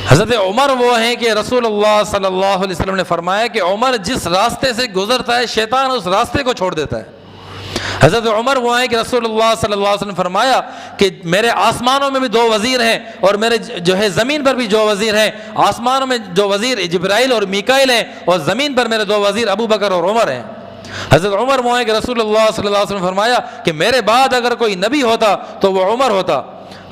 حضرت عمر وہ ہیں کہ رسول اللہ صلی اللہ علیہ وسلم نے فرمایا کہ عمر جس راستے سے گزرتا ہے شیطان اس راستے کو چھوڑ دیتا ہے۔ حضرت عمر وہ ہیں کہ رسول اللہ صلی اللہ علیہ وسلم نے فرمایا کہ میرے آسمانوں میں بھی 2 وزیر ہیں اور میرے جو ہے زمین پر بھی 2 وزیر ہیں۔ آسمانوں میں 2 وزیر جبرائیل اور میکائیل ہیں اور زمین پر میرے 2 وزیر ابو بکر اور عمر ہیں۔ حضرت عمر وہ ہیں کہ رسول اللہ صلی اللہ علیہ وسلم نے فرمایا کہ میرے بعد اگر کوئی نبی ہوتا تو وہ عمر ہوتا۔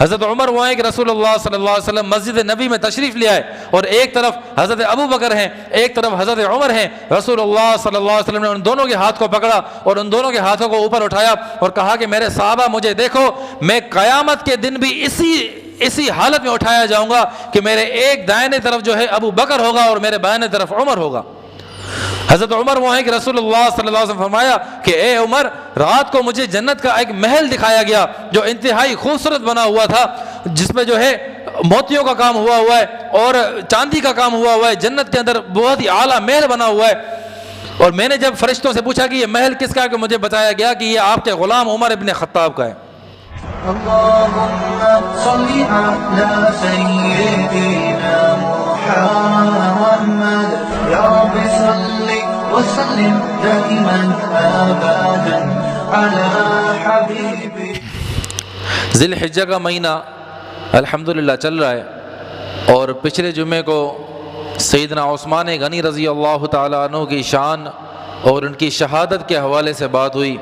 حضرت عمر وہ ہیں کہ رسول اللہ صلی اللہ علیہ وسلم مسجد نبی میں تشریف لے آئے اور ایک طرف حضرت ابو بکر ہیں ایک طرف حضرت عمر ہیں۔ رسول اللہ صلی اللہ علیہ وسلم نے ان دونوں کے ہاتھ کو پکڑا اور ان دونوں کے ہاتھوں کو اوپر اٹھایا اور کہا کہ میرے صحابہ مجھے دیکھو، میں قیامت کے دن بھی اسی حالت میں اٹھایا جاؤں گا کہ میرے ایک دائیں طرف جو ہے ابو بکر ہوگا اور میرے بائیں طرف عمر ہوگا۔ حضرت عمر وہ ہیں کہ رسول اللہ صلی اللہ علیہ وسلم فرمایا کہ اے عمر، رات کو مجھے جنت کا ایک محل دکھایا گیا جو انتہائی خوبصورت بنا ہوا تھا، جس میں جو ہے موتیوں کا کام ہوا ہے اور چاندی کا کام ہوا ہے، جنت کے اندر بہت ہی اعلیٰ محل بنا ہوا ہے۔ اور میں نے جب فرشتوں سے پوچھا کہ یہ محل کس کا ہے، کہ مجھے بتایا گیا کہ یہ آپ کے غلام عمر ابن خطاب کا ہے۔ اللهم صل على سيدنا محمد يا رب صل وسلم دائما ابدا على حبيبي۔ ذی الحجہ کا مہینہ الحمدللہ چل رہا ہے اور پچھلے جمعے کو سیدنا عثمان غنی رضی اللہ تعالیٰ عنہ کی شان اور ان کی شہادت کے حوالے سے بات ہوئی،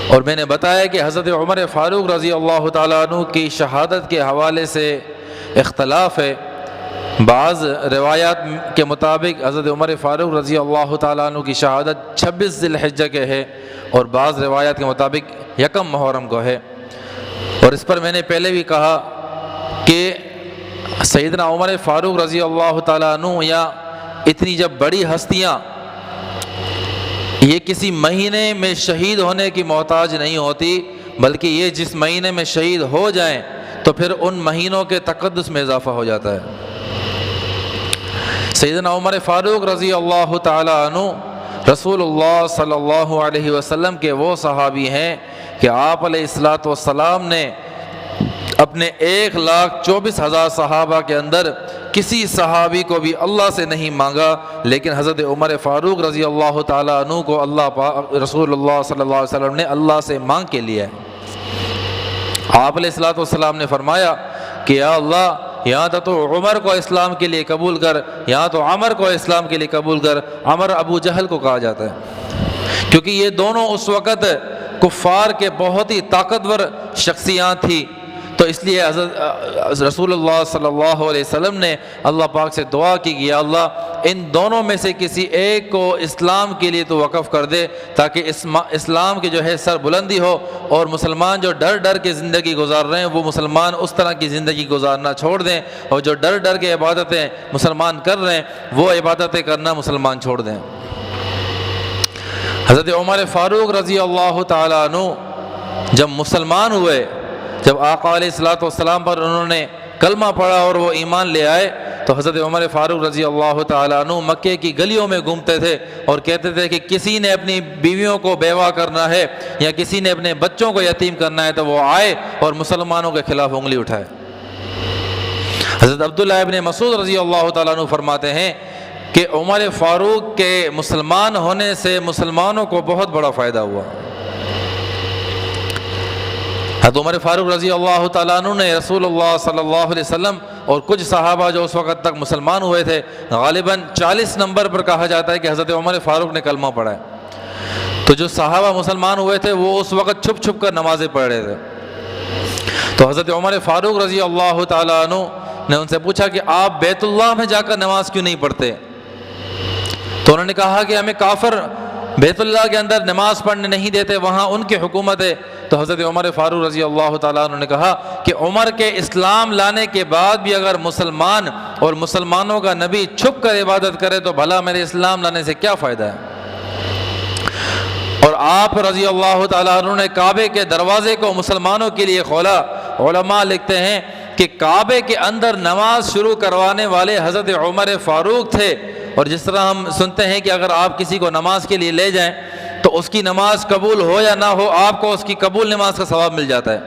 اور میں نے بتایا کہ حضرت عمر فاروق رضی اللہ تعالیٰ عنہ کی شہادت کے حوالے سے اختلاف ہے۔ بعض روایات کے مطابق حضرت عمر فاروق رضی اللہ تعالیٰ عنہ کی شہادت 26 ذی الحجہ کے ہے اور بعض روایات کے مطابق 1 محرم کو ہے۔ اور اس پر میں نے پہلے بھی کہا کہ سیدنا عمر فاروق رضی اللہ تعالیٰ عنہ یا اتنی جب بڑی ہستیاں یہ کسی مہینے میں شہید ہونے کی محتاج نہیں ہوتی، بلکہ یہ جس مہینے میں شہید ہو جائیں تو پھر ان مہینوں کے تقدس میں اضافہ ہو جاتا ہے۔ سیدنا عمر فاروق رضی اللہ تعالی عنہ رسول اللہ صلی اللہ علیہ وسلم کے وہ صحابی ہیں کہ آپ علیہ الصلاۃ والسلام نے اپنے 1,24,000 صحابہ کے اندر کسی صحابی کو بھی اللہ سے نہیں مانگا، لیکن حضرت عمر فاروق رضی اللہ تعالیٰ عنہ کو رسول اللہ صلی اللہ علیہ وسلم نے اللہ سے مانگ کے لیا ہے۔ آپ علیہ الصلاۃ والسلام نے فرمایا کہ یا اللہ، یہاں تو عمر کو اسلام کے لیے قبول کر، یہاں تو عمر کو اسلام کے لیے قبول کر۔ عمر ابو جہل کو کہا جاتا ہے کیونکہ یہ دونوں اس وقت کفار کے بہت ہی طاقتور شخصیات تھی، تو اس لیے حضرت رسول اللہ صلی اللہ علیہ وسلم نے اللہ پاک سے دعا کی کہ یا اللہ ان دونوں میں سے کسی ایک کو اسلام کے لیے تو وقف کر دے، تاکہ اسلام کی جو ہے سر بلندی ہو اور مسلمان جو ڈر ڈر کے زندگی گزار رہے ہیں وہ مسلمان اس طرح کی زندگی گزارنا چھوڑ دیں، اور جو ڈر ڈر کے عبادتیں مسلمان کر رہے ہیں وہ عبادتیں کرنا مسلمان چھوڑ دیں۔ حضرت عمر فاروق رضی اللہ تعالیٰ عنہ جب مسلمان ہوئے، جب آقا علیہ الصلوۃ والسلام پر انہوں نے کلمہ پڑھا اور وہ ایمان لے آئے، تو حضرت عمر فاروق رضی اللہ تعالیٰ عنہ مکے کی گلیوں میں گھومتے تھے اور کہتے تھے کہ کسی نے اپنی بیویوں کو بیوہ کرنا ہے یا کسی نے اپنے بچوں کو یتیم کرنا ہے تو وہ آئے اور مسلمانوں کے خلاف انگلی اٹھائے۔ حضرت عبداللہ ابن مسعود رضی اللہ تعالیٰ عنہ فرماتے ہیں کہ عمر فاروق کے مسلمان ہونے سے مسلمانوں کو بہت بڑا فائدہ ہوا۔ حضرت عمر فاروق رضی اللہ تعالیٰ عنہ نے رسول اللہ صلی اللہ علیہ وسلم اور کچھ صحابہ جو اس وقت تک مسلمان ہوئے تھے، غالباً 40 نمبر پر کہا جاتا ہے کہ حضرت عمر فاروق نے کلمہ پڑھا ہے۔ تو جو صحابہ مسلمان ہوئے تھے وہ اس وقت چھپ چھپ کر نمازیں پڑھ رہے تھے، تو حضرت عمر فاروق رضی اللہ تعالیٰ عنہ نے ان سے پوچھا کہ آپ بیت اللہ میں جا کر نماز کیوں نہیں پڑھتے؟ تو انہوں نے کہا کہ ہمیں کافر بیت اللہ کے اندر نماز پڑھنے نہیں دیتے، وہاں ان کی حکومت ہے۔ تو حضرت عمر فاروق رضی اللہ تعالیٰ عنہ نے کہا کہ عمر کے اسلام لانے کے بعد بھی اگر مسلمان اور مسلمانوں کا نبی چھپ کر عبادت کرے تو بھلا میرے اسلام لانے سے کیا فائدہ ہے؟ اور آپ رضی اللہ تعالیٰ عنہ نے کعبے کے دروازے کو مسلمانوں کے لیے کھولا۔ علماء لکھتے ہیں کہ کعبے کے اندر نماز شروع کروانے والے حضرت عمر فاروق تھے، اور جس طرح ہم سنتے ہیں کہ اگر آپ کسی کو نماز کے لیے لے جائیں تو اس کی نماز قبول ہو یا نہ ہو آپ کو اس کی قبول نماز کا ثواب مل جاتا ہے،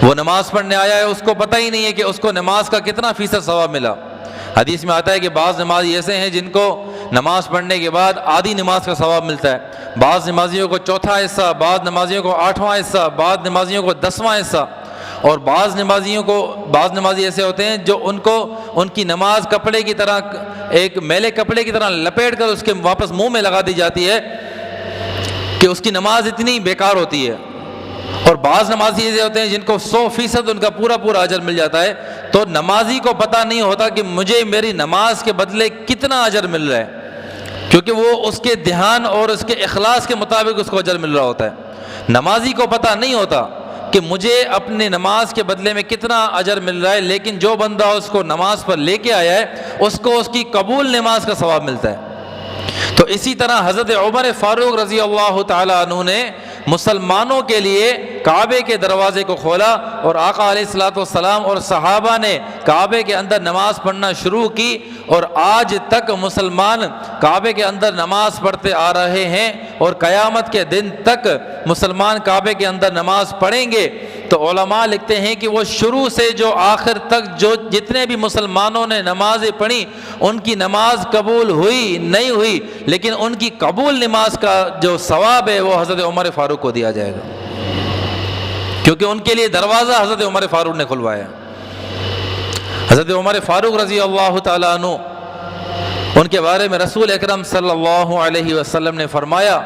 وہ نماز پڑھنے آیا ہے، اس کو پتہ ہی نہیں ہے کہ اس کو نماز کا کتنا فیصد ثواب ملا۔ حدیث میں آتا ہے کہ بعض نمازی ایسے ہیں جن کو نماز پڑھنے کے بعد آدھی نماز کا ثواب ملتا ہے، بعض نمازیوں کو چوتھا حصہ، بعض نمازیوں کو 8واں حصہ، بعض نمازیوں کو 10واں حصہ، اور بعض نمازی ایسے ہوتے ہیں جو ان کی نماز کپڑے کی طرح، ایک میلے کپڑے کی طرح لپیٹ کر اس کے واپس منہ میں لگا دی جاتی ہے کہ اس کی نماز اتنی بیکار ہوتی ہے۔ اور بعض نمازی ایسے ہوتے ہیں جن کو 100% ان کا پورا اجر مل جاتا ہے۔ تو نمازی کو پتہ نہیں ہوتا کہ مجھے میری نماز کے بدلے کتنا اجر مل رہا ہے، کیونکہ وہ اس کے دھیان اور اس کے اخلاص کے مطابق اس کو اجر مل رہا ہوتا ہے۔ نمازی کو پتہ نہیں ہوتا کہ مجھے اپنے نماز کے بدلے میں کتنا اجر مل رہا ہے، لیکن جو بندہ اس کو نماز پر لے کے آیا ہے اس کو اس کی قبول نماز کا ثواب ملتا ہے۔ تو اسی طرح حضرت عمر فاروق رضی اللہ تعالیٰ عنہ نے مسلمانوں کے لیے کعبے کے دروازے کو کھولا، اور آقا علیہ الصلوۃ والسلام اور صحابہ نے کعبے کے اندر نماز پڑھنا شروع کی، اور آج تک مسلمان کعبے کے اندر نماز پڑھتے آ رہے ہیں، اور قیامت کے دن تک مسلمان کعبے کے اندر نماز پڑھیں گے۔ تو علماء لکھتے ہیں کہ وہ شروع سے جو آخر تک جتنے بھی مسلمانوں نے نمازیں پڑھی، ان کی نماز قبول ہوئی نہیں ہوئی، لیکن ان کی قبول نماز کا جو ثواب ہے وہ حضرت عمر فاروق کو دیا جائے گا، کیونکہ ان کے لیے دروازہ حضرت عمر فاروق نے کھلوایا۔ حضرت عمر فاروق رضی اللہ تعالیٰ عنہ، ان کے بارے میں رسول اکرم صلی اللہ علیہ وسلم نے فرمایا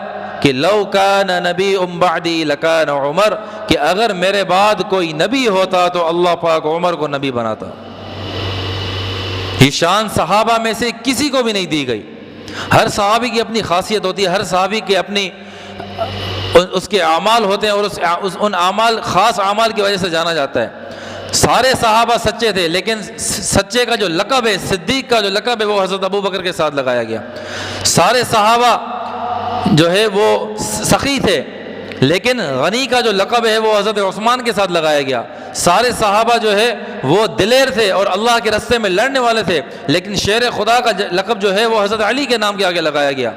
کہ لو کان نبی بعدی لکان عمر، کہ اگر میرے بعد کوئی نبی ہوتا تو اللہ پاک عمر کو نبی بناتا۔ یہ شان صحابہ میں سے کسی کو بھی نہیں دی گئی۔ ہر صحابی کی اپنی خاصیت ہوتی ہے، ہر صحابی کے اپنی اس کے اعمال ہوتے ہیں، اور ان اعمال، خاص اعمال کی وجہ سے جانا جاتا ہے۔ سارے صحابہ سچے تھے، لیکن سچے کا جو لقب ہے، صدیق کا جو لقب ہے، وہ حضرت ابو بکر کے ساتھ لگایا گیا۔ سارے صحابہ جو ہے وہ سخی تھے، لیکن غنی کا جو لقب ہے وہ حضرت عثمان کے ساتھ لگایا گیا۔ سارے صحابہ جو ہے وہ دلیر تھے اور اللہ کے راستے میں لڑنے والے تھے، لیکن شیر خدا کا لقب جو ہے وہ حضرت علی کے نام کے آگے لگایا گیا۔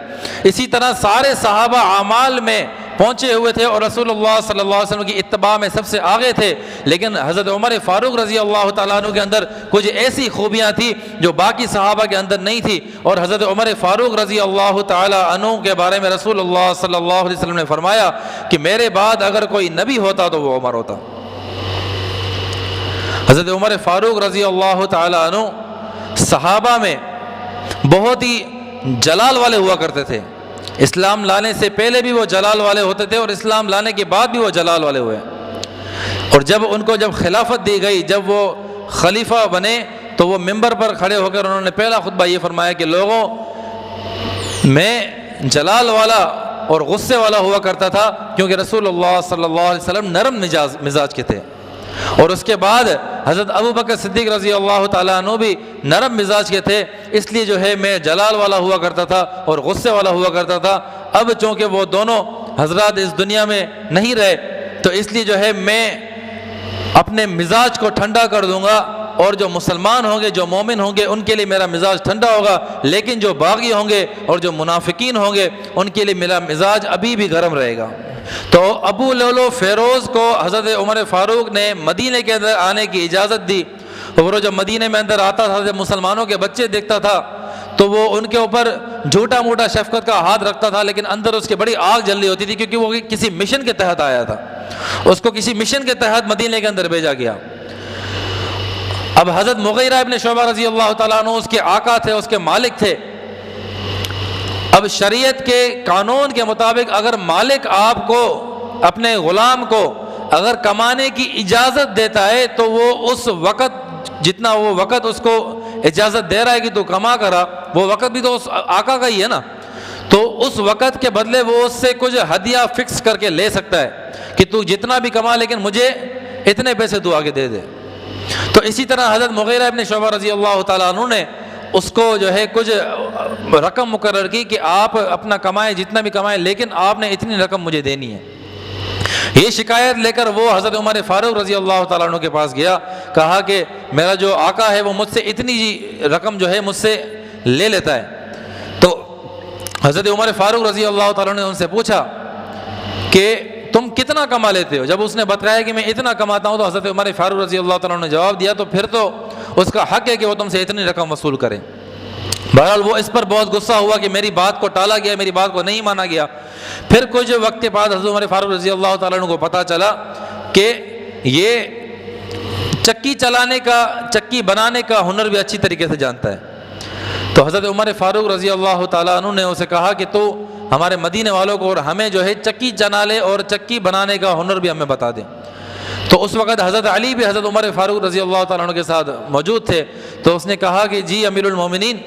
اسی طرح سارے صحابہ اعمال میں پہنچے ہوئے تھے اور رسول اللہ صلی اللہ علیہ وسلم کی اتباع میں سب سے آگے تھے، لیکن حضرت عمر فاروق رضی اللہ تعالیٰ عنہ کے اندر کچھ ایسی خوبیاں تھیں جو باقی صحابہ کے اندر نہیں تھی، اور حضرت عمر فاروق رضی اللہ تعالیٰ عنہ کے بارے میں رسول اللہ صلی اللہ علیہ وسلم نے فرمایا کہ میرے بعد اگر کوئی نبی ہوتا تو وہ عمر ہوتا۔ حضرت عمر فاروق رضی اللہ تعالیٰ عنہ صحابہ میں بہت ہی جلال والے ہوا کرتے تھے۔ اسلام لانے سے پہلے بھی وہ جلال والے ہوتے تھے، اور اسلام لانے کے بعد بھی وہ جلال والے ہوئے، اور جب ان کو خلافت دی گئی، جب وہ خلیفہ بنے، تو وہ ممبر پر کھڑے ہو کر انہوں نے پہلا خطبہ یہ فرمایا کہ لوگوں، میں جلال والا اور غصے والا ہوا کرتا تھا، کیونکہ رسول اللہ صلی اللہ علیہ وسلم نرم مزاج کے تھے، اور اس کے بعد حضرت ابو بکر صدیق رضی اللہ تعالیٰ عنہ بھی نرم مزاج کے تھے، اس لیے جو ہے میں جلال والا ہوا کرتا تھا اور غصے والا ہوا کرتا تھا۔ اب چونکہ وہ دونوں حضرات اس دنیا میں نہیں رہے، تو اس لیے جو ہے میں اپنے مزاج کو ٹھنڈا کر دوں گا، اور جو مسلمان ہوں گے، جو مومن ہوں گے، ان کے لیے میرا مزاج ٹھنڈا ہوگا، لیکن جو باغی ہوں گے اور جو منافقین ہوں گے، ان کے لیے میرا مزاج ابھی بھی گرم رہے گا۔ تو ابو لولو فیروز کو حضرت عمر فاروق نے مدینے کے اندر آنے کی اجازت دی، اور وہ جب مدینے میں اندر آتا تھا، جب مسلمانوں کے بچے دیکھتا تھا تو وہ ان کے اوپر جھوٹا موٹا شفقت کا ہاتھ رکھتا تھا، لیکن اندر اس کے بڑی آگ جل رہی ہوتی تھی، کیونکہ وہ کسی مشن کے تحت آیا تھا، اس کو کسی مشن کے تحت مدینے کے اندر بھیجا گیا۔ اب حضرت مغیرہ ابن شعبہ رضی اللہ تعالیٰ عنہ اس کے آقا تھے، اس کے مالک تھے۔ اب شریعت کے قانون کے مطابق اگر مالک آپ کو، اپنے غلام کو اگر کمانے کی اجازت دیتا ہے، تو وہ اس وقت جتنا وہ وقت اس کو اجازت دے رہا ہے کہ تو کما کرا، وہ وقت بھی تو اس آقا کا ہی ہے نا، تو اس وقت کے بدلے وہ اس سے کچھ ہدیہ فکس کر کے لے سکتا ہے کہ تو جتنا بھی کما، لیکن مجھے اتنے پیسے تو آگے دے دے۔ تو اسی طرح حضرت مغیرہ ابن شعبہ رضی اللہ تعالیٰ عنہ نے اس کو جو ہے کچھ رقم مقرر کی کہ آپ اپنا کمائیں، جتنا بھی کمائیں، لیکن آپ نے اتنی رقم مجھے دینی ہے۔ یہ شکایت لے کر وہ حضرت عمر فاروق رضی اللہ تعالیٰ عنہ کے پاس گیا، کہا کہ میرا جو آقا ہے وہ مجھ سے اتنی رقم جو ہے مجھ سے لے لیتا ہے۔ تو حضرت عمر فاروق رضی اللہ تعالیٰ عنہ نے ان سے پوچھا کہ تم کتنا کما لیتے ہو؟ جب اس نے بتایا کہ میں اتنا کماتا ہوں تو حضرت عمر فاروق رضی اللہ تعالیٰ عنہ نے جواب دیا تو پھر تو اس کا حق ہے کہ وہ تم سے اتنی رقم وصول کرے۔ بہرحال وہ اس پر بہت غصہ ہوا کہ میری بات کو ٹالا گیا، میری بات کو نہیں مانا گیا۔ پھر کچھ وقت کے بعد حضرت عمر فاروق رضی اللہ تعالیٰ عنہ کو پتہ چلا کہ یہ چکی چلانے کا، چکی بنانے کا ہنر بھی اچھی طریقے سے جانتا ہے۔ تو حضرت عمر فاروق رضی اللہ تعالیٰ عنہ نے اسے کہا کہ تو ہمارے مدینے والوں کو اور ہمیں جو ہے چکی چنالے اور چکی بنانے کا ہنر بھی ہمیں بتا دیں۔ تو اس وقت حضرت علی بھی حضرت عمر فاروق رضی اللہ تعالیٰ عنہ کے ساتھ موجود تھے۔ تو اس نے کہا کہ جی امیر المومنین،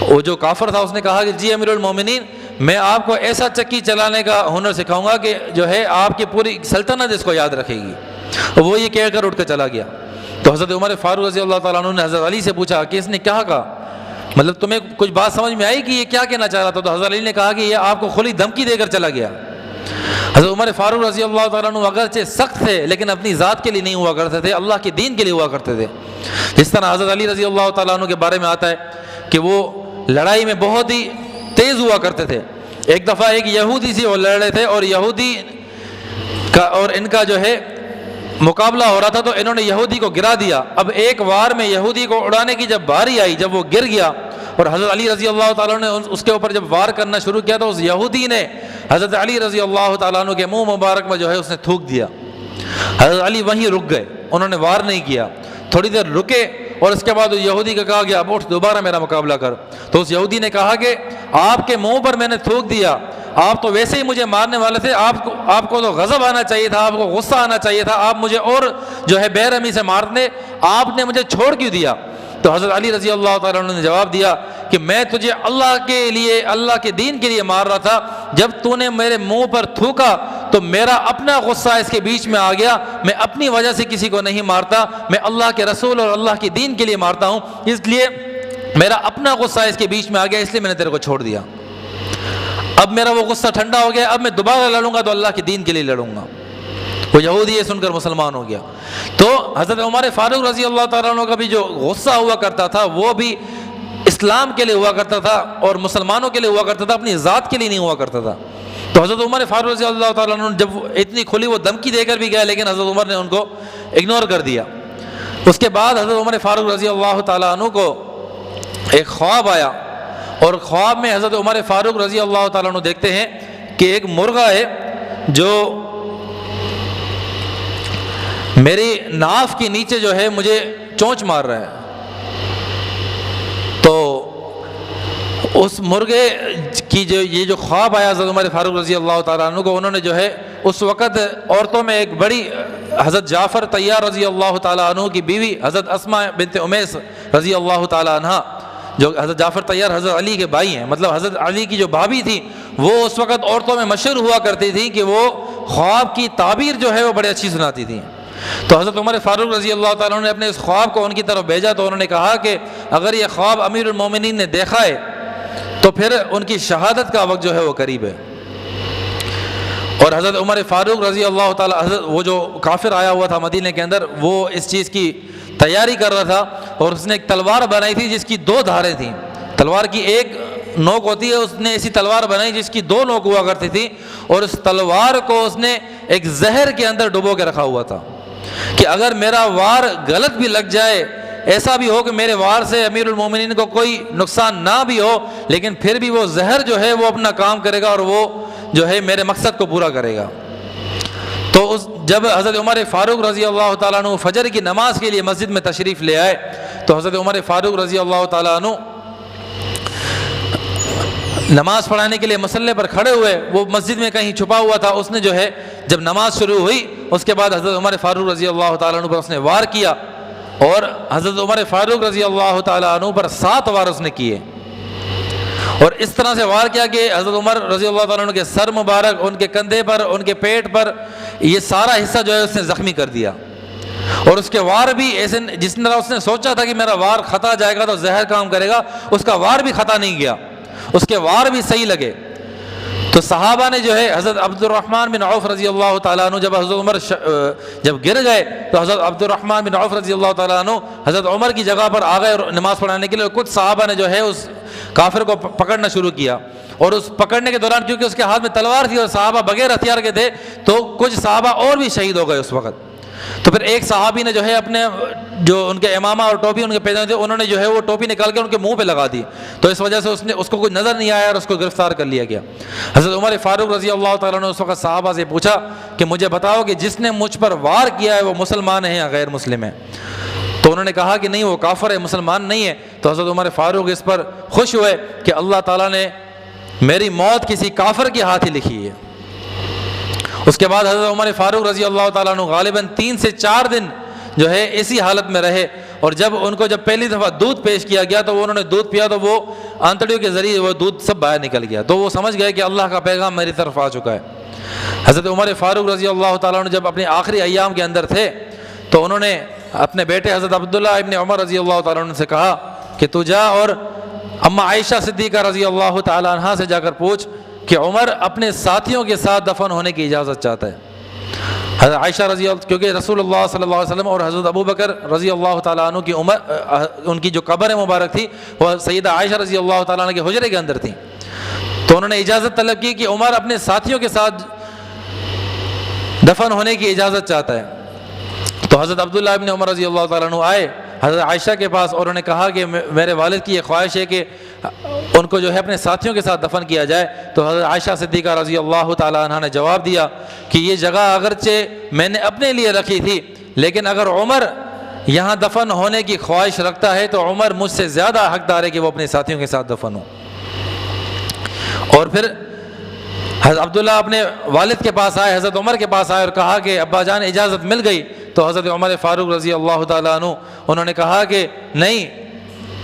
وہ جو کافر تھا اس نے کہا کہ جی امیر المومنین، میں آپ کو ایسا چکی چلانے کا ہنر سکھاؤں گا کہ جو ہے آپ کی پوری سلطنت اس کو یاد رکھے گی۔ وہ یہ کہہ کر اٹھ کر چلا گیا۔ تو حضرت عمر فاروق رضی اللہ تعالیٰ عنہ نے حضرت علی سے پوچھا کہ اس نے کیا کہا، مطلب تمہیں کچھ بات سمجھ میں آئی کہ یہ کیا کہنا چاہ رہا تھا؟ تو حضرت علی نے کہا کہ یہ آپ کو کھلی دھمکی دے کر چلا گیا۔ حضرت عمر فاروق رضی اللہ تعالیٰ عنہ اگرچہ سخت تھے لیکن اپنی ذات کے لیے نہیں ہوا کرتے تھے، اللہ کے دین کے لیے ہوا کرتے تھے۔ جس طرح حضرت علی رضی اللہ تعالیٰ عنہ کے بارے میں آتا ہے کہ وہ لڑائی میں بہت ہی تیز ہوا کرتے تھے۔ ایک دفعہ ایک یہودی سے وہ لڑ رہے تھے اور یہودی کا اور ان کا جو ہے مقابلہ ہو رہا تھا، تو انہوں نے یہودی کو گرا دیا۔ اب ایک وار میں یہودی کو اڑانے کی جب باری آئی، جب وہ گر گیا اور حضرت علی رضی اللہ تعالیٰ نے اس کے اوپر جب وار کرنا شروع کیا تو اس یہودی نے حضرت علی رضی اللہ تعالیٰ عنہ کے منہ مبارک میں جو ہے اس نے تھوک دیا۔ حضرت علی وہیں رک گئے، انہوں نے وار نہیں کیا، تھوڑی دیر رکے اور اس کے بعد یہودی کو کہا گیا اب اٹھ دوبارہ میرا مقابلہ کر۔ تو اس یہودی نے کہا کہ آپ کے منہ پر میں نے تھوک دیا، آپ تو ویسے ہی مجھے مارنے والے تھے، آپ کو تو غضب آنا چاہیے تھا، آپ کو غصہ آنا چاہیے تھا، آپ مجھے اور جو ہے بے رحمی سے مارنے، آپ نے مجھے چھوڑ کیوں دیا؟ تو حضرت علی رضی اللہ تعالیٰ عنہ نے جواب دیا کہ میں تجھے اللہ کے لیے، اللہ کے دین کے لیے مار رہا تھا، جب تو نے میرے منہ پر تھوکا تو میرا اپنا غصہ اس کے بیچ میں آ گیا، میں اپنی وجہ سے کسی کو نہیں مارتا، میں اللہ کے رسول اور اللہ کے دین کے لیے مارتا ہوں، اس لیے میرا اپنا غصہ اس کے بیچ میں آ گیا، اس لیے میں نے تیرے کو چھوڑ دیا۔ اب میرا وہ غصہ ٹھنڈا ہو گیا، اب میں دوبارہ لڑوں گا تو اللہ کے دین کے لیے لڑوں گا۔ وہ یہودی یہ سن کر مسلمان ہو گیا۔ تو حضرت عمر فاروق رضی اللہ تعالیٰ عنہ کا بھی جو غصہ ہوا کرتا تھا وہ بھی اسلام کے لیے ہوا کرتا تھا اور مسلمانوں کے لیے ہوا کرتا تھا، اپنی ذات کے لیے نہیں ہوا کرتا تھا۔ تو حضرت عمر فاروق رضی اللہ تعالیٰ عنہ جب اتنی کھلی وہ دھمکی دے کر بھی گیا لیکن حضرت عمر نے ان کو اگنور کر دیا۔ اس کے بعد حضرت عمر فاروق رضی اللہ تعالیٰ عنہ کو ایک خواب آیا اور خواب میں حضرت عمر فاروق رضی اللہ تعالیٰ عنہ دیکھتے ہیں کہ ایک مرغا ہے جو میری ناف کے نیچے جو ہے مجھے چونچ مار رہا ہے۔ تو اس مرغے کی یہ جو خواب آیا حضرت عمر فاروق رضی اللہ تعالیٰ عنہ کو، انہوں نے جو ہے اس وقت عورتوں میں ایک بڑی حضرت جعفر طیار رضی اللہ تعالیٰ عنہ کی بیوی حضرت اسماء بنت امیس رضی اللہ تعالیٰ عنہ، جو حضرت جعفر طیار حضرت علی کے بھائی ہیں، مطلب حضرت علی کی جو بھابھی تھی، وہ اس وقت عورتوں میں مشہور ہوا کرتی تھی کہ وہ خواب کی تعبیر جو ہے وہ بڑی اچھی سناتی تھی۔ تو حضرت عمر فاروق رضی اللہ تعالیٰ عنہ نے اپنے اس خواب کو ان کی طرف بھیجا تو انہوں نے کہا کہ اگر یہ خواب امیر المومنین نے دیکھا ہے تو پھر ان کی شہادت کا وقت جو ہے وہ قریب ہے۔ اور حضرت عمر فاروق رضی اللہ تعالیٰ، حضرت وہ جو کافر آیا ہوا تھا مدینہ کے اندر، وہ اس چیز کی تیاری کر رہا تھا اور اس نے ایک تلوار بنائی تھی جس کی 2 دھاریں تھیں۔ تلوار کی ایک نوک ہوتی ہے، اس نے ایسی تلوار بنائی جس کی 2 نوک ہوا کرتی تھی، اور اس تلوار کو اس نے ایک زہر کے اندر ڈبو کے رکھا ہوا تھا کہ اگر میرا وار غلط بھی لگ جائے، ایسا بھی ہو کہ میرے وار سے امیر المومنین کو کوئی نقصان نہ بھی ہو، لیکن پھر بھی وہ زہر جو ہے وہ اپنا کام کرے گا اور وہ جو ہے میرے مقصد کو پورا کرے گا۔ تو جب حضرت عمر فاروق رضی اللہ تعالیٰ عنہ فجر کی نماز کے لیے مسجد میں تشریف لے آئے تو حضرت عمر فاروق رضی اللہ تعالیٰ عنہ نماز پڑھانے کے لیے مصلی پر کھڑے ہوئے، وہ مسجد میں کہیں چھپا ہوا تھا۔ اس نے جو ہے جب نماز شروع ہوئی اس کے بعد حضرت عمر فاروق رضی اللہ تعالیٰ عنہ پر اس نے وار کیا، اور حضرت عمر فاروق رضی اللہ تعالیٰ عنہ پر 7 وار اس نے کیے، اور اس طرح سے وار کیا کہ حضرت عمر رضی اللہ تعالیٰ عنہ کے سر مبارک، ان کے کندھے پر، ان کے پیٹ پر، یہ سارا حصہ جو ہے اس نے زخمی کر دیا۔ اور اس کے وار بھی ایسے، جس طرح اس نے سوچا تھا کہ میرا وار خطا جائے گا تو زہر کام کرے گا، اس کا وار بھی خطا نہیں گیا، اس کے وار بھی صحیح لگے۔ تو صحابہ نے جو ہے حضرت عبد الرحمن بن عوف رضی اللہ تعالیٰ عنہ، جب حضرت عمر جب گر گئے تو حضرت عبد الرحمن بن عوف رضی اللہ تعالیٰ عنہ حضرت عمر کی جگہ پر آ گئے اور نماز پڑھانے کے لیے، کچھ صحابہ نے جو ہے اس کافر کو پکڑنا شروع کیا، اور اس پکڑنے کے دوران کیونکہ اس کے ہاتھ میں تلوار تھی اور صحابہ بغیر ہتھیار کے تھے تو کچھ صحابہ اور بھی شہید ہو گئے اس وقت۔ تو پھر ایک صحابی نے جو ہے اپنے جو ان کے امامہ اور ٹوپی ان کے پیدانے تھے انہوں نے جو ہے وہ ٹوپی نکال کے ان کے منہ پہ لگا دی، تو اس وجہ سے اس کو کچھ نظر نہیں آیا اور اس کو گرفتار کر لیا گیا۔ حضرت عمر فاروق رضی اللہ تعالیٰ نے اس وقت صحابہ سے پوچھا کہ مجھے بتاؤ کہ جس نے مجھ پر وار کیا ہے وہ مسلمان ہے یا غیر مسلم ہے؟ تو انہوں نے کہا کہ نہیں، وہ کافر ہے، مسلمان نہیں ہے۔ تو حضرت عمر فاروق اس پر خوش ہوئے کہ اللہ تعالیٰ نے میری موت کسی کافر کے ہاتھ ہی لکھی ہے۔ اس کے بعد حضرت عمر فاروق رضی اللہ تعالیٰ عنہ غالباً 3 سے 4 دن جو ہے اسی حالت میں رہے، اور جب ان کو پہلی دفعہ دودھ پیش کیا گیا تو انہوں نے دودھ پیا تو وہ آنتڑیوں کے ذریعے وہ دودھ سب باہر نکل گیا، تو وہ سمجھ گئے کہ اللہ کا پیغام میری طرف آ چکا ہے۔ حضرت عمر فاروق رضی اللہ تعالیٰ عنہ جب اپنے آخری ایام کے اندر تھے تو انہوں نے اپنے بیٹے حضرت عبداللہ ابن عمر رضی اللہ تعالیٰ عنہ سے کہا کہ تو جا اور اماں عائشہ صدیقہ رضی اللہ تعالیٰ عنہا سے جا کر پوچھ کہ عمر اپنے ساتھیوں کے ساتھ دفن ہونے کی اجازت چاہتا ہے۔ حضرت عائشہ رضی اللہ، کیونکہ رسول اللہ صلی اللہ علیہ وسلم اور حضرت ابو بکر رضی اللہ تعالیٰ عنہ کی عمر، ان کی جو قبر مبارک تھی وہ سیدہ عائشہ رضی اللہ تعالیٰ عنہ کے حجرے کے اندر تھی، تو انہوں نے اجازت طلب کی کہ عمر اپنے ساتھیوں کے ساتھ دفن ہونے کی اجازت چاہتا ہے۔ تو حضرت عبداللہ ابن عمر رضی اللہ تعالیٰ عنہ آئے حضرت عائشہ کے پاس اور انہوں نے کہا کہ میرے والد کی یہ خواہش ہے کہ ان کو جو ہے اپنے ساتھیوں کے ساتھ دفن کیا جائے۔ تو حضرت عائشہ صدیقہ رضی اللہ تعالیٰ عنہ نے جواب دیا کہ یہ جگہ اگرچہ میں نے اپنے لیے رکھی تھی، لیکن اگر عمر یہاں دفن ہونے کی خواہش رکھتا ہے تو عمر مجھ سے زیادہ حقدار ہے کہ وہ اپنے ساتھیوں کے ساتھ دفن ہو۔ اور پھر حضرت عبداللہ اپنے والد کے پاس آئے، حضرت عمر کے پاس آئے اور کہا کہ ابا جان اجازت مل گئی۔ تو حضرت عمر فاروق رضی اللہ تعالیٰ عنہ انہوں نے کہا کہ نہیں،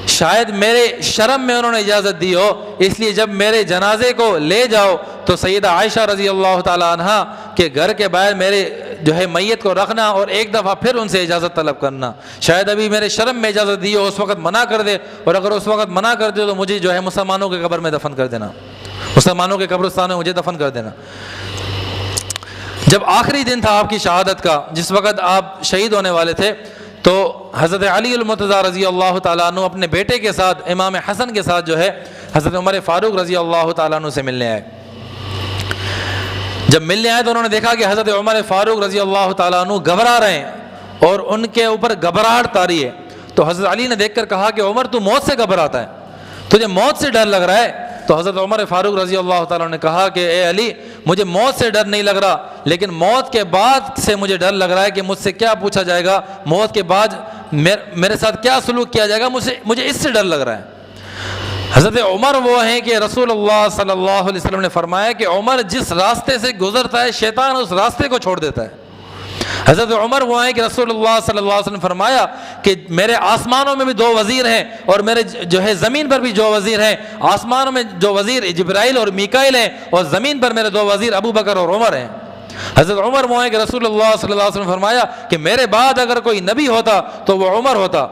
شاید میرے شرم میں انہوں نے اجازت دی ہو، اس لیے جب میرے جنازے کو لے جاؤ تو سیدہ عائشہ رضی اللہ تعالیٰ عنہا کے گھر کے باہر میرے جو ہے میت کو رکھنا اور ایک دفعہ پھر ان سے اجازت طلب کرنا، شاید ابھی میرے شرم میں اجازت دی ہو، اس وقت منع کر دے، اور اگر اس وقت منع کر دے تو مجھے جو ہے مسلمانوں کے قبر میں دفن کر دینا، مسلمانوں کے قبرستان میں مجھے دفن کر دینا۔ جب آخری دن تھا آپ کی شہادت کا، جس وقت آپ شہید ہونے والے تھے، تو حضرت علی المرتضیٰ رضی اللہ تعالیٰ عنہ اپنے بیٹے کے ساتھ امام حسن کے ساتھ جو ہے حضرت عمر فاروق رضی اللہ تعالیٰ عنہ سے ملنے آئے۔ جب ملنے آئے تو انہوں نے دیکھا کہ حضرت عمر فاروق رضی اللہ تعالیٰ عنہ گھبرا رہے ہیں اور ان کے اوپر گھبراہٹ طاری ہے۔ تو حضرت علی نے دیکھ کر کہا کہ عمر تو موت سے گھبراتا ہے، تجھے موت سے ڈر لگ رہا ہے؟ تو حضرت عمر فاروق رضی اللہ تعالیٰ نے کہا کہ اے علی، مجھے موت سے ڈر نہیں لگ رہا، لیکن موت کے بعد سے مجھے ڈر لگ رہا ہے کہ مجھ سے کیا پوچھا جائے گا، موت کے بعد میرے ساتھ کیا سلوک کیا جائے گا، مجھے اس سے ڈر لگ رہا ہے۔ حضرت عمر وہ ہیں کہ رسول اللہ صلی اللہ علیہ وسلم نے فرمایا کہ عمر جس راستے سے گزرتا ہے شیطان اس راستے کو چھوڑ دیتا ہے۔ حضرت عمر وہ ہیں کہ رسول اللہ صلی اللہ علیہ وسلم نے فرمایا کہ میرے آسمانوں میں بھی 2 وزیر ہیں اور میرے جو ہے زمین پر بھی 2 وزیر ہیں، آسمانوں میں 2 وزیر جبرائیل اور میکائیل ہیں اور زمین پر میرے 2 وزیر ابو بکر اور عمر ہیں۔ حضرت عمر وہ ہیں کہ رسول اللہ صلی اللہ علیہ وسلم نے فرمایا کہ میرے بعد اگر کوئی نبی ہوتا تو وہ عمر ہوتا۔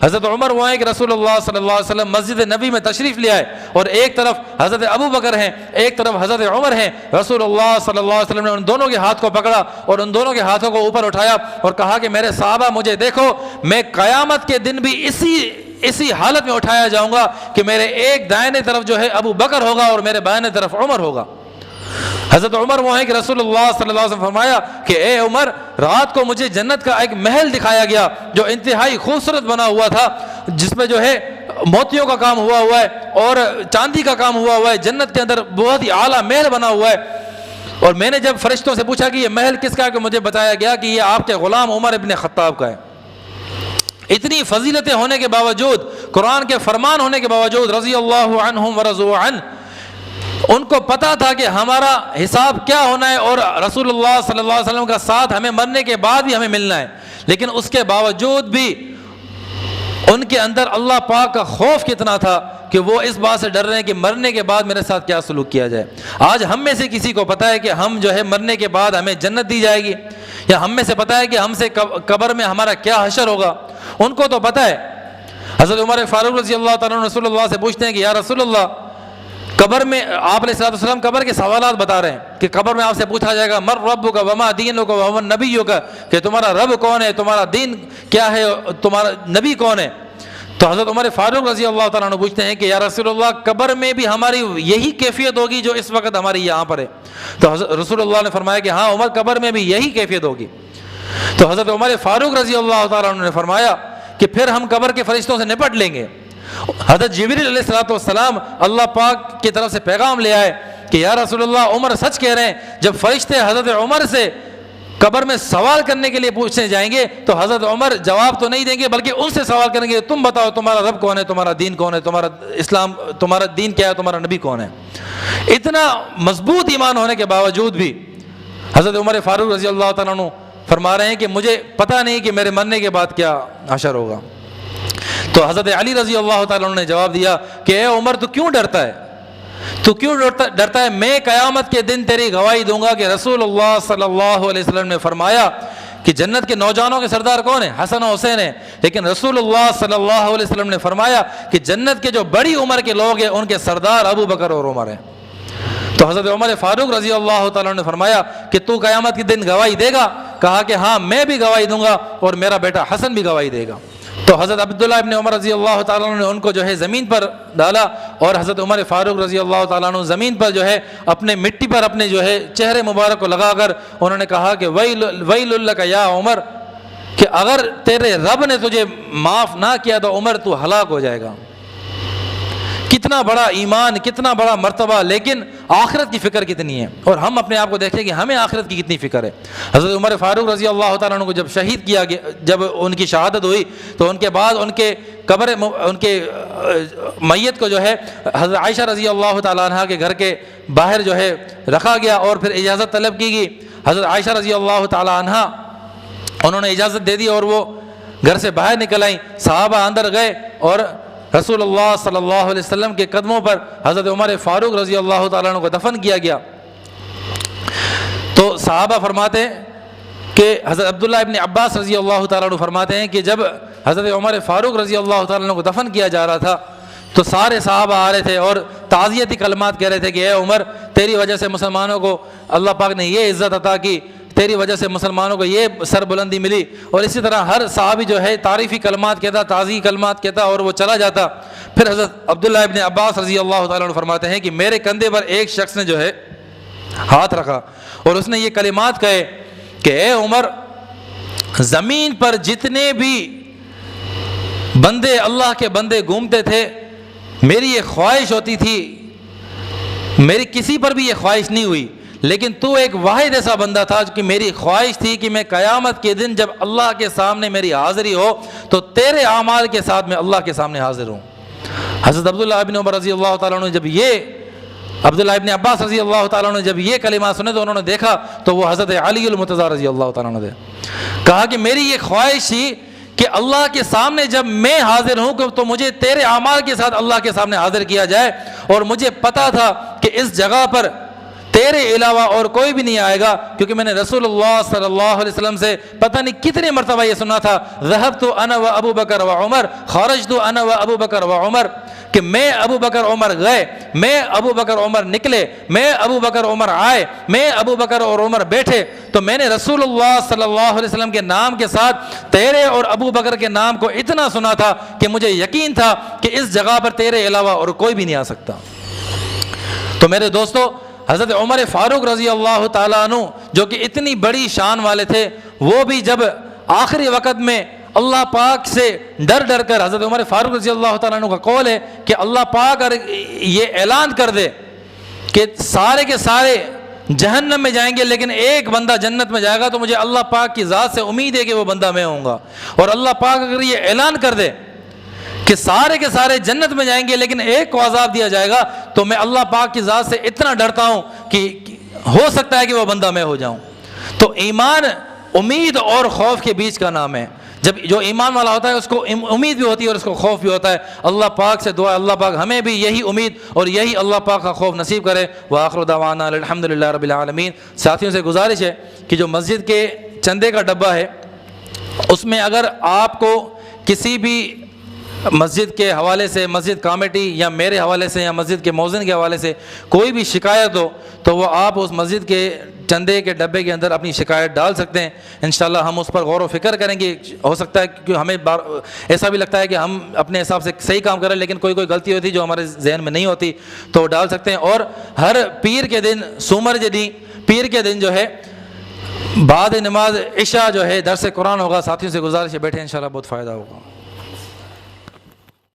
حضرت عمر وہ ہیں کہ رسول اللہ صلی اللہ علیہ وسلم مسجد نبی میں تشریف لے آئے اور ایک طرف حضرت ابو بکر ہیں، ایک طرف حضرت عمر ہیں۔ رسول اللہ صلی اللہ علیہ وسلم نے ان دونوں کے ہاتھ کو پکڑا اور ان دونوں کے ہاتھوں کو اوپر اٹھایا اور کہا کہ میرے صحابہ مجھے دیکھو، میں قیامت کے دن بھی اسی حالت میں اٹھایا جاؤں گا کہ میرے ایک دائیں طرف جو ہے ابو بکر ہوگا اور میرے بائیں طرف عمر ہوگا۔ حضرت عمر وہ ہیں کہ رسول اللہ صلی اللہ علیہ وسلم فرمایا کہ اے عمر، رات کو مجھے جنت کا ایک محل دکھایا گیا جو انتہائی خوبصورت بنا ہوا تھا، جس میں جو ہے موتیوں کا کام ہوا ہے اور چاندی کا کام ہوا ہے، جنت کے اندر بہت ہی اعلیٰ محل بنا ہوا ہے۔ اور میں نے جب فرشتوں سے پوچھا کہ یہ محل کس کا ہے، کہ مجھے بتایا گیا کہ یہ آپ کے غلام عمر ابن خطاب کا ہے۔ اتنی فضیلتیں ہونے کے باوجود، قرآن کے فرمان ہونے کے باوجود، رضی اللہ عنہم ورضوا عنہ، ان کو پتا تھا کہ ہمارا حساب کیا ہونا ہے اور رسول اللہ صلی اللہ علیہ وسلم کا ساتھ ہمیں مرنے کے بعد بھی ہمیں ملنا ہے، لیکن اس کے باوجود بھی ان کے اندر اللہ پاک کا خوف کتنا تھا کہ وہ اس بات سے ڈر رہے ہیں کہ مرنے کے بعد میرے ساتھ کیا سلوک کیا جائے۔ آج ہم میں سے کسی کو پتا ہے کہ ہم جو ہے مرنے کے بعد ہمیں جنت دی جائے گی، یا ہم میں سے پتا ہے کہ ہم سے قبر میں ہمارا کیا حشر ہوگا؟ ان کو تو پتا ہے۔ حضرت عمر فاروق رضی اللہ تعالیٰ عنہ رسول اللہ سے پوچھتے ہیں کہ یا رسول اللہ، قبر میں آپ علیہ السلام قبر کے سوالات بتا رہے ہیں کہ قبر میں آپ سے پوچھا جائے گا مر ربک وما دینک وما نبیک، کہ تمہارا رب کون ہے، تمہارا دین کیا ہے، تمہارا نبی کون ہے؟ تو حضرت عمر فاروق رضی اللہ تعالیٰ عنہ پوچھتے ہیں کہ یا رسول اللہ قبر میں بھی ہماری یہی کیفیت ہوگی جو اس وقت ہماری یہاں پر ہے؟ تو حضرت رسول اللہ نے فرمایا کہ ہاں عمر قبر میں بھی یہی کیفیت ہوگی۔ تو حضرت عمر فاروق رضی اللہ تعالیٰ عنہ نے فرمایا کہ پھر ہم قبر کے فرشتوں سے نپٹ لیں گے۔ حضرت جبریل علیہ السلام اللہ پاک کی طرف سے پیغام لے آئے کہ یا رسول اللہ عمر سچ کہہ رہے ہیں، جب فرشتے حضرت عمر سے قبر میں سوال کرنے کے لیے پوچھنے جائیں گے تو حضرت عمر جواب تو نہیں دیں گے بلکہ ان سے سوال کریں گے تم بتاؤ تمہارا رب کون ہے، تمہارا دین کون ہے، تمہارا اسلام، تمہارا دین کیا ہے، تمہارا نبی کون ہے۔ اتنا مضبوط ایمان ہونے کے باوجود بھی حضرت عمر فاروق رضی اللہ تعالیٰ عنہ فرما رہے ہیں کہ مجھے پتہ نہیں کہ میرے مرنے کے بعد کیا حشر ہوگا۔ تو حضرت علی رضی اللہ تعالیٰ عنہ نے جواب دیا کہ اے عمر تو کیوں ڈرتا ہے، تو کیوں ڈرتا ہے؟ میں قیامت کے دن تیری گواہی دوں گا کہ رسول اللہ صلی اللہ علیہ وسلم نے فرمایا کہ جنت کے نوجوانوں کے سردار کون ہیں؟ حسن و حسین ہیں، لیکن رسول اللہ صلی اللہ علیہ وسلم نے فرمایا کہ جنت کے جو بڑی عمر کے لوگ ہیں ان کے سردار ابو بکر اور عمر ہیں۔ تو حضرت عمر فاروق رضی اللہ تعالیٰ نے فرمایا کہ تو قیامت کے دن گواہی دے گا؟ کہا کہ ہاں میں بھی گواہی دوں گا اور میرا بیٹا حسن بھی گواہی دے گا۔ تو حضرت عبداللہ ابن عمر رضی اللہ تعالیٰ عنہ نے ان کو جو ہے زمین پر ڈالا اور حضرت عمر فاروق رضی اللہ تعالیٰ عنہ زمین پر جو ہے اپنے مٹی پر اپنے جو ہے چہرے مبارک کو لگا کر انہوں نے کہا کہ ویل لک یا عمر، کہ اگر تیرے رب نے تجھے معاف نہ کیا تو عمر تو ہلاک ہو جائے گا۔ کتنا بڑا ایمان، کتنا بڑا مرتبہ، لیکن آخرت کی فکر کتنی ہے، اور ہم اپنے آپ کو دیکھیں کہ ہمیں آخرت کی کتنی فکر ہے۔ حضرت عمر فاروق رضی اللہ تعالیٰ عنہ کو جب شہید کیا گیا، جب ان کی شہادت ہوئی تو ان کے بعد ان کے ان کے میت کو جو ہے حضرت عائشہ رضی اللہ تعالیٰ عنہ کے گھر کے باہر جو ہے رکھا گیا اور پھر اجازت طلب کی گئی۔ حضرت عائشہ رضی اللہ تعالیٰ عنہ انہوں نے اجازت دے دی اور وہ گھر سے باہر نکل آئیں، صحابہ اندر گئے اور رسول اللہ صلی اللہ علیہ وسلم کے قدموں پر حضرت عمر فاروق رضی اللہ تعالیٰ عنہ کو دفن کیا گیا۔ تو صحابہ فرماتے ہیں کہ حضرت عبداللہ ابن عباس رضی اللہ تعالیٰ عنہ فرماتے ہیں کہ جب حضرت عمر فاروق رضی اللہ تعالیٰ عنہ کو دفن کیا جا رہا تھا تو سارے صحابہ آ رہے تھے اور تعزیتی کلمات کہہ رہے تھے کہ اے عمر تیری وجہ سے مسلمانوں کو اللہ پاک نے یہ عزت عطا کی، تیری وجہ سے مسلمانوں کو یہ سر بلندی ملی، اور اسی طرح ہر صحابی جو ہے تعریفی کلمات کہتا، تعزیتی کلمات کہتا اور وہ چلا جاتا۔ پھر حضرت عبداللہ ابن عباس رضی اللہ تعالیٰ عنہ فرماتے ہیں کہ میرے کندھے پر ایک شخص نے جو ہے ہاتھ رکھا اور اس نے یہ کلمات کہے کہ اے عمر، زمین پر جتنے بھی بندے اللہ کے بندے گھومتے تھے میری یہ خواہش ہوتی تھی، میری کسی پر بھی یہ خواہش نہیں ہوئی، لیکن تو ایک واحد ایسا بندہ تھا کہ میری خواہش تھی کہ میں قیامت کے دن جب اللہ کے سامنے میری حاضری ہو تو تیرے اعمال کے ساتھ میں اللہ کے سامنے حاضر ہوں۔ حضرت عبداللہ ابن عمر رضی اللہ تعالیٰ عنہ جب یہ عبداللہ ابن عباس رضی اللہ تعالیٰ عنہ جب یہ کلمات سنے تو انہوں نے دیکھا تو وہ حضرت علی المرتضیٰ رضی اللہ تعالیٰ عنہ کہا کہ میری یہ خواہش تھی کہ اللہ کے سامنے جب میں حاضر ہوں تو مجھے تیرے اعمال کے ساتھ اللہ کے سامنے حاضر کیا جائے، اور مجھے پتا تھا کہ اس جگہ پر تیرے علاوہ اور کوئی بھی نہیں آئے گا، کیونکہ میں نے رسول اللہ صلی اللہ علیہ وسلم سے پتہ نہیں کتنے مرتبہ یہ سنا تھا، ذهبت انا و ابو بکر و عمر خرجت انا و ابو بکر و عمر، کہ میں ابو بکر عمر گئے، میں ابو بکر عمر نکلے، میں ابو بکر عمر آئے، میں ابو بکر اور عمر بیٹھے، تو میں نے رسول اللہ صلی اللہ علیہ وسلم کے نام کے ساتھ تیرے اور ابو بکر کے نام کو اتنا سنا تھا کہ مجھے یقین تھا کہ اس جگہ پر تیرے علاوہ اور کوئی بھی نہیں آ سکتا۔ تو میرے دوستو، حضرت عمر فاروق رضی اللہ تعالیٰ عنہ جو کہ اتنی بڑی شان والے تھے، وہ بھی جب آخری وقت میں اللہ پاک سے ڈر ڈر کر، حضرت عمر فاروق رضی اللہ تعالیٰ عنہ کا قول ہے کہ اللہ پاک اگر یہ اعلان کر دے کہ سارے کے سارے جہنم میں جائیں گے لیکن ایک بندہ جنت میں جائے گا تو مجھے اللہ پاک کی ذات سے امید ہے کہ وہ بندہ میں ہوں گا، اور اللہ پاک اگر یہ اعلان کر دے کہ سارے کے سارے جنت میں جائیں گے لیکن ایک کو عذاب دیا جائے گا تو میں اللہ پاک کی ذات سے اتنا ڈرتا ہوں کہ ہو سکتا ہے کہ وہ بندہ میں ہو جاؤں۔ تو ایمان امید اور خوف کے بیچ کا نام ہے۔ جب جو ایمان والا ہوتا ہے اس کو امید بھی ہوتی ہے اور اس کو خوف بھی ہوتا ہے۔ اللہ پاک سے دعا اللہ پاک ہمیں بھی یہی امید اور یہی اللہ پاک کا خوف نصیب کرے۔ وآخر دعوانا الحمدللہ رب العالمین۔ ساتھیوں سے گزارش ہے کہ جو مسجد کے چندے کا ڈبہ ہے اس میں اگر آپ کو کسی بھی مسجد کے حوالے سے، مسجد کمیٹی یا میرے حوالے سے یا مسجد کے مؤذن کے حوالے سے کوئی بھی شکایت ہو تو وہ آپ اس مسجد کے چندے کے ڈبے کے اندر اپنی شکایت ڈال سکتے ہیں. انشاءاللہ ہم اس پر غور و فکر کریں گے. ہو سکتا ہے کہ ہمیں ایسا بھی لگتا ہے کہ ہم اپنے حساب سے صحیح کام کر رہے ہیں لیکن کوئی غلطی ہوتی جو ہمارے ذہن میں نہیں ہوتی تو ڈال سکتے ہیں. اور ہر پیر کے دن سومر جدی پیر کے دن جو ہے بعد نماز عشاء جو ہے درس قرآن ہوگا. ساتھیوں سے گزارش ہے بیٹھے انشاءاللہ بہت فائدہ ہوگا.